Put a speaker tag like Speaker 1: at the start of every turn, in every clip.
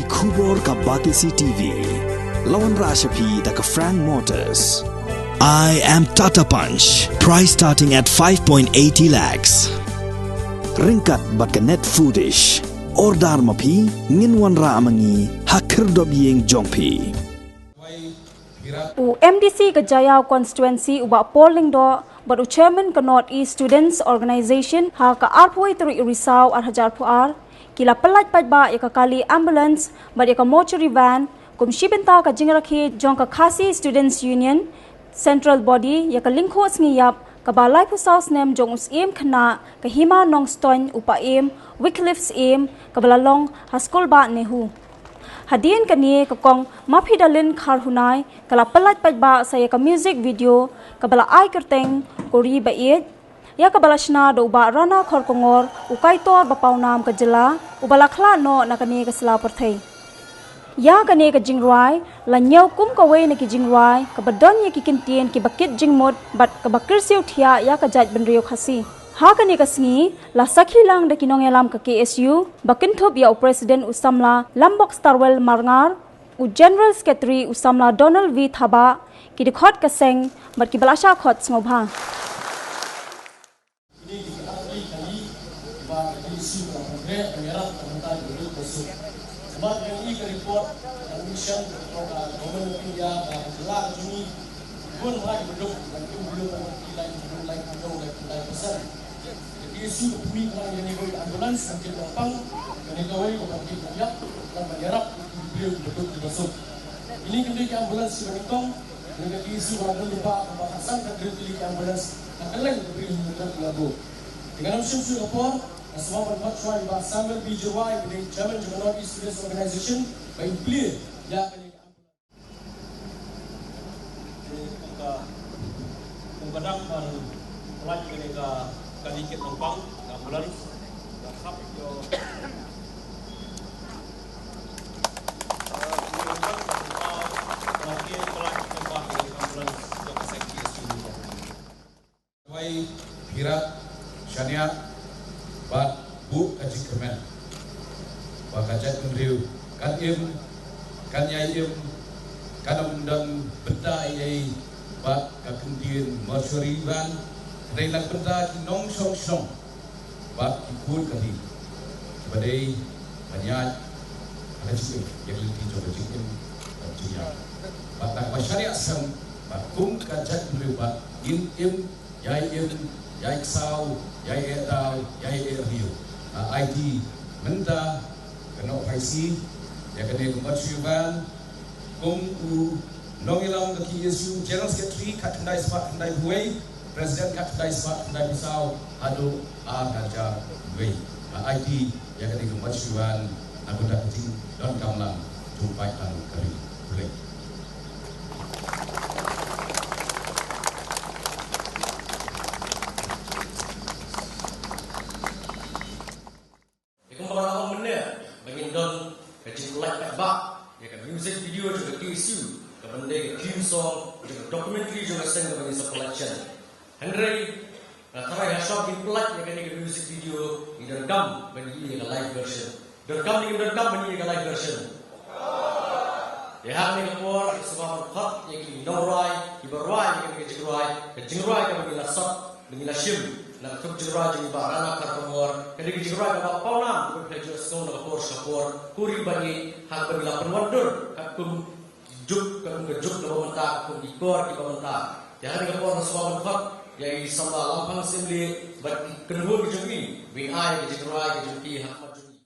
Speaker 1: Kubor ka Batisi TV. Lawan Rashapi da ka Frank Motors. I am Tata Punch. Price starting at 5.80 lakhs. Ringkat bat ka Net Foodish. Ordar mapi nginwan ra amangi hakir dobyeng jongpi.
Speaker 2: MDC Kajaya constituency uba polling do but chairman ka North East Students Organization ha ka arpoi teri Risau ar hajar puar kila pelat ba ya ka kali ambulance but ya ka mortuary van kum shibenta ka jingrakhi jong ka Khasi Students Union central body ya ka lingkho ngiyap ka balai pusau snem jong us em khna ka hima nong ston upa em Wycliffe's em ka balalong ha school ba nehu Hadian kani kakong mapidalin karhunai kala pelat ba saya ka music video kabala ai kerteng kori bait ya kabala shna do ba rana khorkongor ukai tor bapaunam ka jela ubala khla no nakani ka sla perthai ya kani ka jingrai la nyau kum ka we na ki jingrai ka badon ye ki kintien ki bakit jingmod bat ka bakir siu thia ya ka jaj benrio khasi ha kani ka sngi la sakhi lang de kinong elam ka KSU bakin thop ya president usamla lambok starwell marngar u general secretary usamla Donald V Thaba ki dikhot ka seng bat ki balasha khot ngobha
Speaker 3: ini diketahui kali ba KSU ka progre pengerap tentang duduk besok sebab yang ini ke report dan mission government India jelas Juni pun mulai berduk dan belum mulai besar isu bumi orang yang negoi ambulans mungkin gampang menegoi bagi rakyat dan menyerap beliau betul masuk. Ini kembali ambulans sebenarnya dengan isu orang lupa pembahasan dan kembali ambulans akan lain beri mudah lagu. Dengan usul Singapore, semua bermakna bahwa Samuel B. Jawai dari German North East Students Organization baik clear ya akan kadang pelaj mereka kadikit numpang ambulans dasap yo lagi pelaj numpang ambulans yo kesekti sini wai kira syania ba bu kaji kemen ba kajat kendriu kan yai kan undang benda yai ba kakendien mortuary van Railang benda nong song bak ikut kali badai banyak ada juga yang lebih coba cikin dunia batak masyarakat sem bakum kajat berubah im yai sau yai edau yai rio ID menda kena operasi ya kena kemajuan kum nong ilang kaki Yesu general secretary katandai sebab tandai buai Presiden kat kedai sebab kedai pisau adu raja wei IT yang ketiga kemajuan anggota kecil dan kamlang jumpai dan keri boleh ikan pengalaman mana bagi don kecil like kat bak ya kan music video juga KSU ke benda theme song juga documentary juga send ke bagi selection Henry, tarai hasab di pelat yang kini music video ini direkam bagi ini live version. Direkam bagi ini live version. Ya hari ini keluar sebab hak yang ini norai, ibarai yang ini jengrai yang bagi nasab, bagi nasim, nak tu jengrai jadi barang nak keluar. Kini jengrai kalau paunan, bukan kerja sekolah kapor, kuri bagi hak bagi lapan wadur, kum juk dalam mentah, kum ikor di mentah. Ya hari ini keluar sebab hak yang sambal lampang semli bagi kenhur kejumi wing ai kejengrai kejumpi hak majumi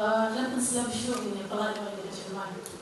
Speaker 4: Let us love you in a polite way,